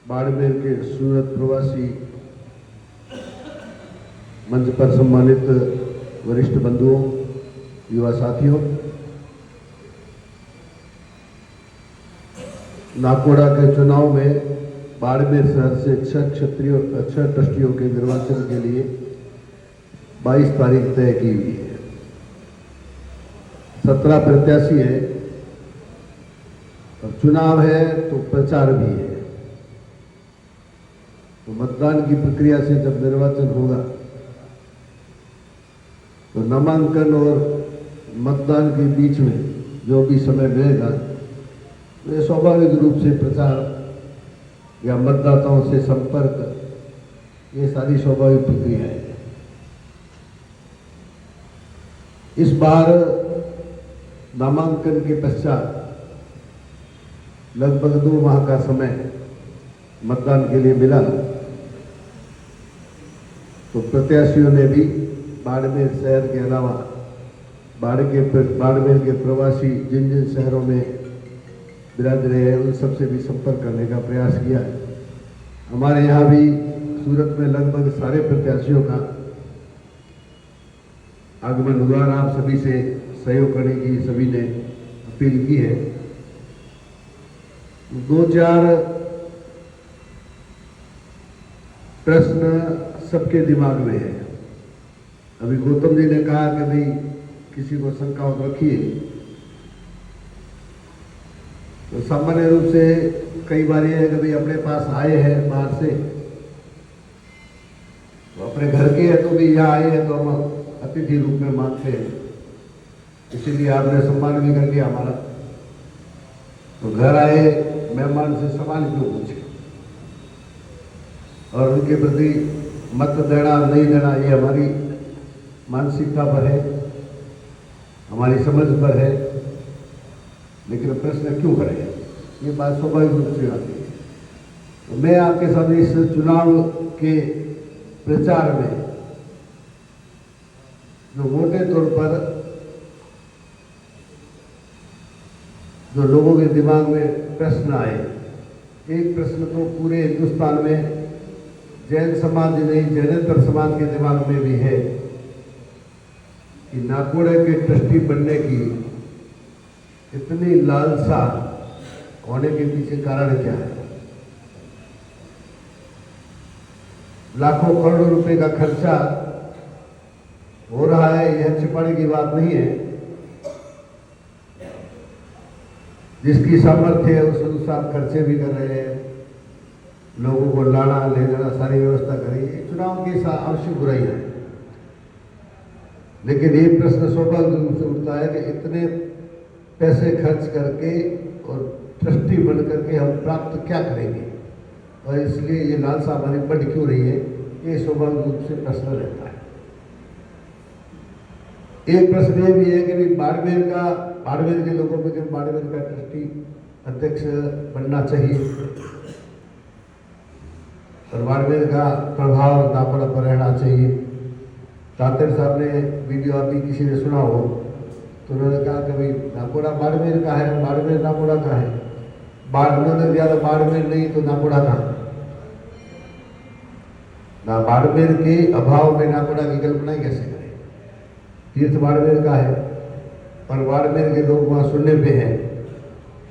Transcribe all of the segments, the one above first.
बाड़मेर के सूरत प्रवासी मंच पर सम्मानित वरिष्ठ बंधुओं, युवा साथियों, नाकोड़ा के चुनाव में बाड़मेर शहर से 6 ट्रस्टियों के निर्वाचन के लिए 22 तारीख तय की हुई है। 17 प्रत्याशी है और चुनाव है तो प्रचार भी है। तो मतदान की प्रक्रिया से जब निर्वाचन होगा तो नामांकन और मतदान के बीच में जो भी समय मिलेगा तो ये स्वाभाविक रूप से प्रचार या मतदाताओं से संपर्क, ये सारी स्वाभाविक प्रक्रियाएं हैं। इस बार नामांकन के पश्चात लगभग 2 माह का समय मतदान के लिए मिला, तो प्रत्याशियों ने भी बाड़मेर शहर के अलावा बाड़मेर के प्रवासी जिन जिन शहरों में विराज रहे हैं उन सबसे भी संपर्क करने का प्रयास किया है। हमारे यहाँ भी सूरत में लगभग सारे प्रत्याशियों का आगमन हुआ और आप सभी से सहयोग करने की सभी ने अपील की है। 2-4 प्रश्न सबके दिमाग में है। अभी गौतम जी ने कहा कि भाई किसी को शंका रखिए, तो सामान्य रूप से कई बार ये है कि भाई अपने पास आए हैं बाहर से, तो अपने घर के हैं तो भी यहाँ आए हैं तो हम अतिथि रूप में मानते हैं, इसीलिए आपने सम्मान भी कर लिया हमारा। तो घर आए मेहमान से सवाल क्यों पूछे और उनके प्रति मत देना नहीं देना ये हमारी मानसिकता पर है, हमारी समझ पर है, लेकिन प्रश्न क्यों करें, ये बात स्वाभाविक रूप से आती है। तो मैं आपके साथ इस चुनाव के प्रचार में जो मोटे तौर पर जो लोगों के दिमाग में प्रश्न आए, एक प्रश्न तो पूरे हिंदुस्तान में जैन समाज नहीं जैनेतर समाज के दिमाग में भी है कि नाकोड़ा के ट्रस्टी बनने की इतनी लालसा होने के पीछे कारण क्या है। लाखों करोड़ों रुपए का खर्चा हो रहा है, यह छिपाने की बात नहीं है। जिसकी सामर्थ्य है उस अनुसार खर्चे भी कर रहे हैं, लोगों को लाना ले जाना सारी व्यवस्था करेंगे। चुनाव की आवश्यक बुराई है, लेकिन ये प्रश्न स्वाभाविक रूप से उठता है कि इतने पैसे खर्च करके और ट्रस्टी बन करके हम प्राप्त क्या करेंगे, और इसलिए ये लालसा हमारी बढ़ क्यों रही है, ये स्वाभाविक रूप से प्रश्न रहता है। एक प्रश्न ये भी है कि बाड़मेर के लोगों में बाड़मेर का ट्रस्टी अध्यक्ष बनना चाहिए और बाड़मेर का प्रभाव नाकोड़ा पर रहना चाहिए। तातिर साहब ने वीडियो अभी किसी ने सुना हो तो उन्होंने कहा कि भाई नाकोड़ा बाड़मेर का है, बाड़मेर नाकोड़ा का है। उन्होंने ज़्यादा बाड़मेर नहीं तो नाकोड़ा का ना, बाड़मेर के अभाव में नाकोड़ा की कल्पना ही कैसे करें। तीर्थ बाड़मेर का है और बाड़मेर के लोग वहाँ सुनने पे हैं,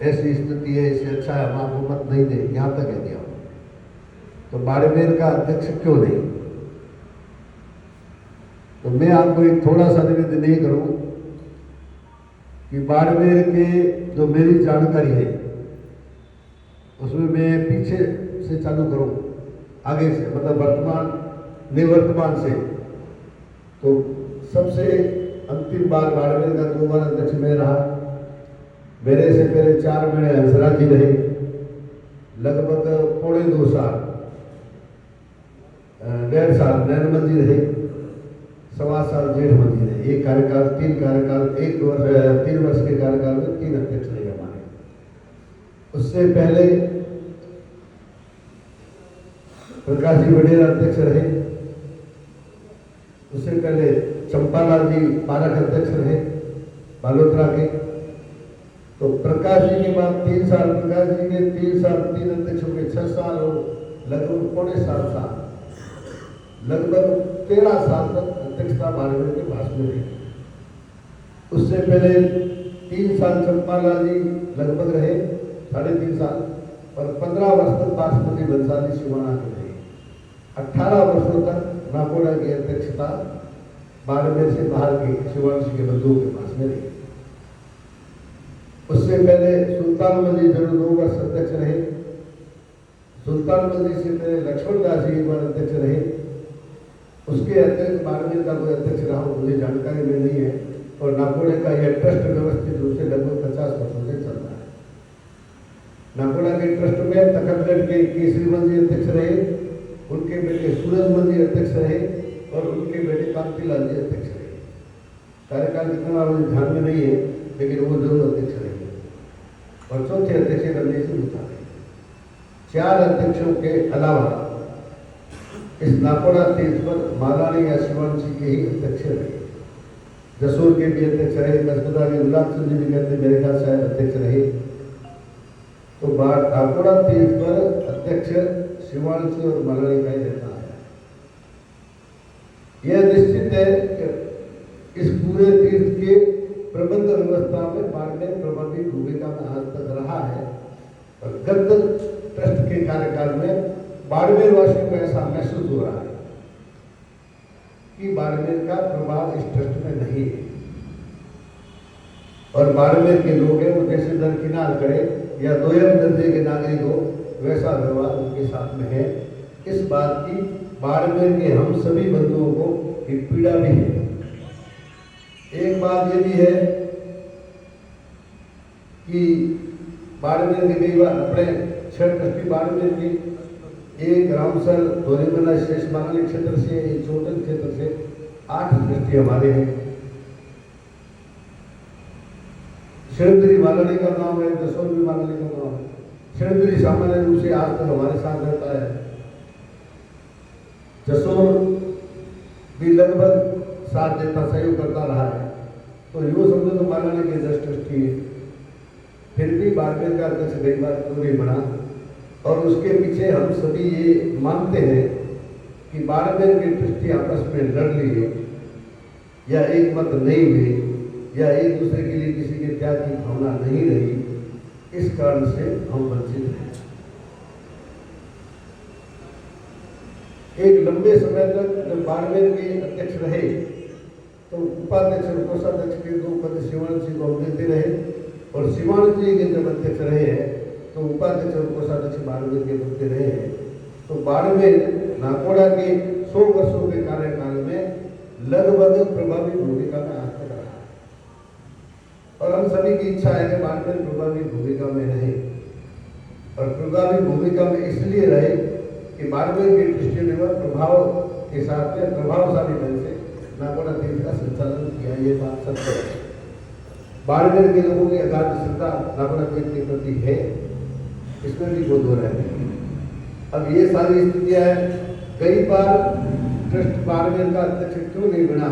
ऐसी स्थिति है, इससे अच्छा है हम आपको मत नहीं दे, यहाँ तक कह दिया। तो बाड़मेर का अध्यक्ष क्यों नहीं। तो मैं आपको एक थोड़ा सा निवेदन नहीं करूं कि बाड़मेर के जो मेरी जानकारी है उसमें मैं पीछे से चालू करूं, आगे से मतलब वर्तमान से। तो सबसे अंतिम बार बाड़मेर का 2 बार अध्यक्ष मैं रहा। मेरे से पहले 4 महीने हंसराज जी रहे, लगभग 2.25 साल 1.5 साल नैनमल जी रहे, 1.25 साल जेठमल जी रहे। एक कार्यकाल 3 कार्यकाल 3 वर्ष के कार्यकाल में 3 अध्यक्ष रहे हमारे। उससे पहले प्रकाश जी वडेरा अध्यक्ष रहे, उससे पहले चंपालाल जी पारक अध्यक्ष रहे बालोतरा के, तो प्रकाश जी के बाद 3 साल, प्रकाश जी के 3 साल, 3 अध्यक्षों के 6 साल और लगभग 7.25 साल, लगभग 13 साल तक अध्यक्षता बाड़मेर के पास में रही। उससे पहले 3 साल चंपालाल जी लगभग रहे, 3.5 साल, और 15 वर्ष तक बासमती बंसाली शिवाना के रहे। 18 वर्षों तक नाकोड़ा की अध्यक्षता बाड़मेर से बाहर के शिवांशी के बंधुओं के पास में रही। उससे पहले सुल्तान मल्ली जरूर 2 वर्ष अध्यक्ष रहे। सुल्तान मल्ली से पहले लक्ष्मण दास जी 1 बार अध्यक्ष रहे। उसके अतिरिक्त बाड़मेर का कोई अध्यक्ष रहा हो मुझे जानकारी में नहीं है। और नाकोड़े का यह ट्रस्ट व्यवस्थित रूप से लगभग 50 वर्षों से चल रहा है। नाकोड़ा के ट्रस्ट में तखतगढ़ के केसरी मल्ली अध्यक्ष रहे, उनके बेटे सूरज मल्ली अध्यक्ष रहे और उनके बेटे कांतिलाल जी अध्यक्ष रहे। कार्यकाल कितना मुझे ध्यान में नहीं है, लेकिन वो जरूर अध्यक्ष रहे। और चौथे अध्यक्ष रमेश गुप्ता रहे। 4 अध्यक्षों के अलावा इस नाकोड़ा तीर्थ पर महारानी या शिवांशी के ही अध्यक्ष रहे। जसोर के भी अध्यक्ष रहे, कसबदा के गुलाब चंद जी भी कहते मेरे ख्याल शायद अध्यक्ष रहे। तो नाकोड़ा तीर्थ पर अध्यक्ष शिवांशी और महारानी का ही रहता है। यह निश्चित है कि इस पूरे तीर्थ के प्रबंध व्यवस्था में बाड़मेर प्रभावी भूमिका में आज तक रहा है। और गत ट्रस्ट के कार्यकाल में बाड़मेर वासियों को ऐसा महसूस हो रहा है कि बाड़मेर का प्रभाव इस ट्रस्ट में नहीं है और बाड़मेर के लोग हैं वो जैसे दरकिनार करें या दोयम दर्जे के नागरिक हो वैसा व्यवहार उनके साथ में है। इस बात की बाड़मेर के हम सभी बंधुओं को एक पीड़ा भी है। एक बात ये भी है कि बाड़मेर के कई बार अपने 6 ट्रस्टी बाड़मेर की, एक रामसर धोरीमला शेष मांगली क्षेत्र से, एक चोटन क्षेत्र से 8 ट्रस्टी हमारे हैं। शिवगिरी मालानी का नाम है, जसोर भी मालानी का नाम है। शिवगिरी सामान्य रूप से आज तक हमारे साथ रहता है। जसोर भी लगभग साथ देता, सहयोग करता रहा है। तो यो समझो तो मालानी के 10 ट्रस्टी है। फिर भी बाड़मेर का अध्यक्ष कई बार क्यों नहीं बना। और उसके पीछे हम सभी ये मानते हैं कि बाड़मेर के ट्रस्टी आपस में लड़ लिए या एक मत नहीं हुए या एक दूसरे के लिए किसी के त्याग की भावना नहीं रही, इस कारण से हम वंचित हैं। एक लंबे समय तक जब बाड़मेर के अध्यक्ष रहे तो उपाध्यक्ष और कोषाध्यक्ष के 2 पद शिवांशी को हम देते रहे और शिवांशी के जब अध्यक्ष रहे हैं तो उपाध्यक्ष और कोषाध्यक्ष बाड़मेर के बनते रहे हैं। तो बाड़मेर नाकोड़ा के 100 वर्षों के कार्यकाल में लगभग प्रभावी भूमिका में आज तक रहा और हम सभी की इच्छा है कि बाड़मेर प्रभावी भूमिका में रहे। और प्रभावी भूमिका में इसलिए रहे कि बाड़मेर के ट्रस्टी ने प्रभाव के साथ में प्रभावशाली ढंग से नाकोड़ा तीर्थ का संचालन किया। ये बात सत्य है। बाड़मेर के लोगों की अगाध श्रद्धा नाकोड़ा तीर्थ के प्रति है, इसमें भी कोई दो राय नहीं। अब ये सारी स्थितियां है। कई बार ट्रस्ट बाड़मेर का अध्यक्ष क्यों नहीं बना,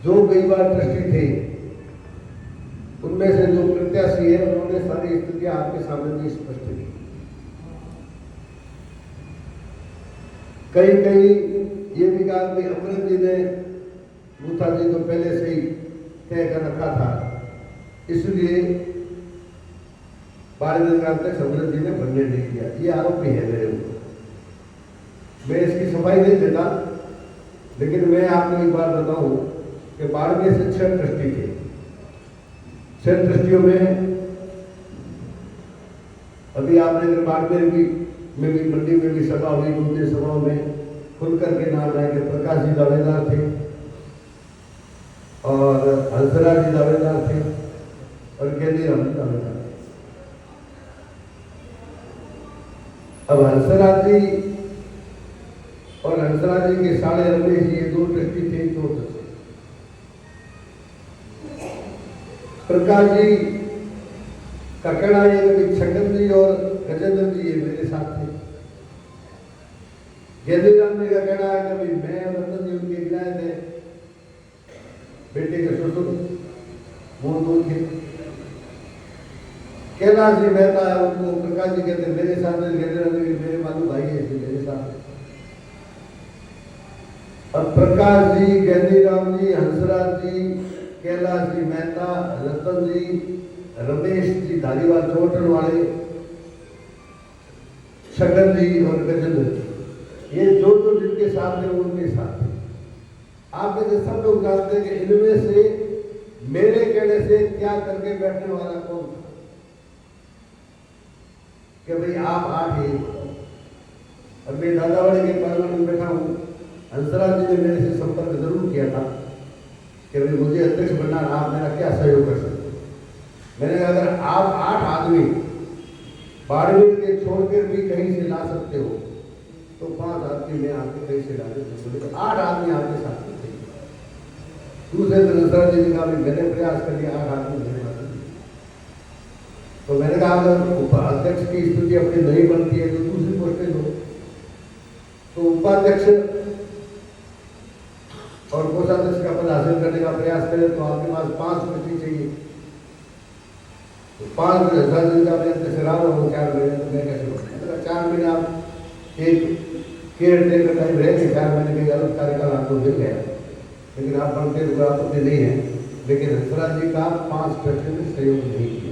जो कई बार ट्रस्टी थे उनमें से जो प्रत्याशी है उन्होंने सारी स्थितियां आपके सामने भी स्पष्ट की। कई ये भी कहा कि अमृत जी ने मूथा जी को पहले से ही तय कर रखा था, इसलिए बाड़मेर का अध्यक्ष अमृत जी ने बनने नहीं दिया। ये आरोप भी है मेरे ऊपर। मैं इसकी सफाई नहीं देता, लेकिन मैं आपको एक बात बताऊं कि बाड़मेर से 6 ट्रस्टी थे। 6 ट्रस्टियों में अभी आपने बाड़मेर में भी मंडी में भी सभा हुई, 2 सभाओं में खुलकर के नाम आए कि प्रकाश जी दावेदार थे और हंसराज जी दावेदार थे और गेंदीराम जी दावेदार थे। अब हंसराज जी और हंसराज जी के साले रमेश जी, ये 2 ट्रस्टी थे। 2 ट्रस्टी प्रकाश जी का कहना है कि छगन जी और गजेंद्र जी ये मेरे साथ थे। गेंदीराम जी का कहना है कि मैं और रतन जी उनके गिराए थे, बेटे के ससुर वो 2 थे। कैलाश जी मेहता है, उनको प्रकाश जी कहते हैं, मेरे साथ में मेरे मालूम भाई है, इसलिए मेरे साथ में। अब प्रकाश जी, गैंदीराम जी, हंसराज जी, कैलाश जी मेहता, रतन जी, रमेश जी धारीवाल चोटन वाले, छगन जी और गजेंद्र जी, ये जो जो जिनके साथ है उनके साथ है। आप में से सब लोग जानते हैं कि इनमें से मेरे कहने से त्याग करके बैठने वाला कौन था, कि भाई आप 8 ही। और मैं दादावाड़ी के पार्लियामेंट में बैठा हूँ, हंसराज जी ने मेरे से संपर्क जरूर किया था कि भाई मुझे अध्यक्ष बनना, आप मेरा क्या सहयोग कर सकते। मैंने कहा अगर आप 8 आदमी बाड़मेर के छोड़कर भी कहीं से ला सकते हो तो 5 आदमी मैं आपके कहीं से ला सकते, 8 आदमी आपके साथ में चाहिए। दूसरे दिन हंसराज जी ने कहा मैंने प्रयास कर लिया, 8 आदमी मेरे पास नहीं। तो मैंने कहा अगर अध्यक्ष की स्थिति अपनी नहीं बनती है तो दूसरी पोस्टें दो। तो उपाध्यक्ष और कोषाध्यक्ष का पद हासिल करने का प्रयास करें तो आपके पास 5 व्यक्ति चाहिए। तो 5 हज़ार दिन का अध्यक्ष रहा हो 4 महीने, तो मैं कैसे बोलूँ 4 महीने आप एक केयर टेकर टाइम रहेंगे, 4 महीने के अलग कार्यकाल आपको मिल गया, लेकिन आप बनते हुए आपत्ति नहीं है। लेकिन हंसराज जी का 5 व्यक्ति ने सहयोग नहीं किया।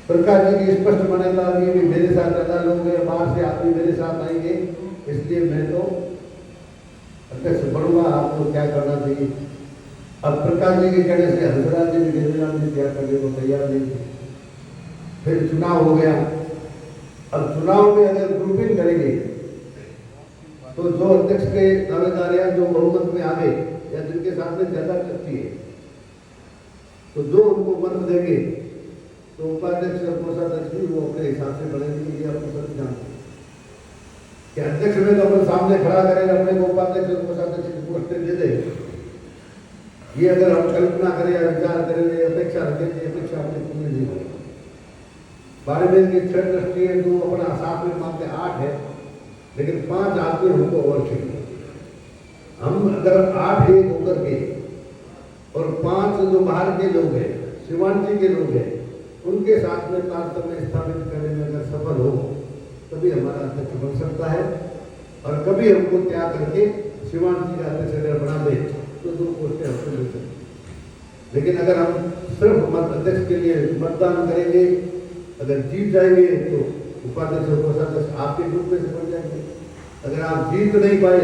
प्रकाश जी की स्पष्ट मान्यता है कि मेरे साथ ज्यादा लोग हैं, बाहर से आदमी मेरे साथ आएंगे, इसलिए मैं तो अध्यक्ष बनूंगा, आपको क्या करना चाहिए। अब प्रकाश जी के कहने से हंसराज जी भी गैंदीराम जी क्या करने को तैयार नहीं थे। फिर चुनाव हो गया। अब चुनाव में अगर ग्रुपिंग करेंगे तो जो अध्यक्ष के दावेदार या जो बहुमत में आ गए या जिनके साथ में ज्यादा शक्ति है, तो जो उनको मत देंगे तो उपाध्यक्ष और कोषाध्यक्ष भी वो अपने हिसाब से बनेंगे। ये आपको सब जानते हैं कि अध्यक्ष में तो अपन सामने खड़ा करें, अपने को उपाध्यक्ष और कोषाध्यक्ष की पोस्टें दे दे। ये अगर हम कल्पना करें या विचार करें, अपेक्षा रखें, अपेक्षा अपनी पूरी नहीं होगी। बाड़मेर के 6 ट्रस्टी है जो अपना साथ में मानते 8 है, लेकिन 5 आदमी हमको और चाहिए। हम अगर 8 एक होकर के और 5 जो बाहर के लोग हैं, शिवानजी के लोग हैं, उनके साथ में तारतम्य स्थापित करने में अगर सफल हो तभी हमारा अध्यक्ष बन सकता है। और कभी हमको त्याग करके शिवानजी का अध्यक्ष अगर बना दे तो 2 पोस्टें हमको मिल सकती। लेकिन अगर हम सिर्फ अध्यक्ष के लिए मतदान करेंगे, अगर जीत जाएंगे तो उपाध्यक्ष और कोषाध्यक्ष आपके ग्रुप में से बन जाएंगे। अगर आप जीत नहीं पाए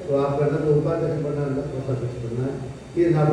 तो आपका न तो उपाध्यक्ष बनना न कोषाध्यक्ष बनना है। ये ना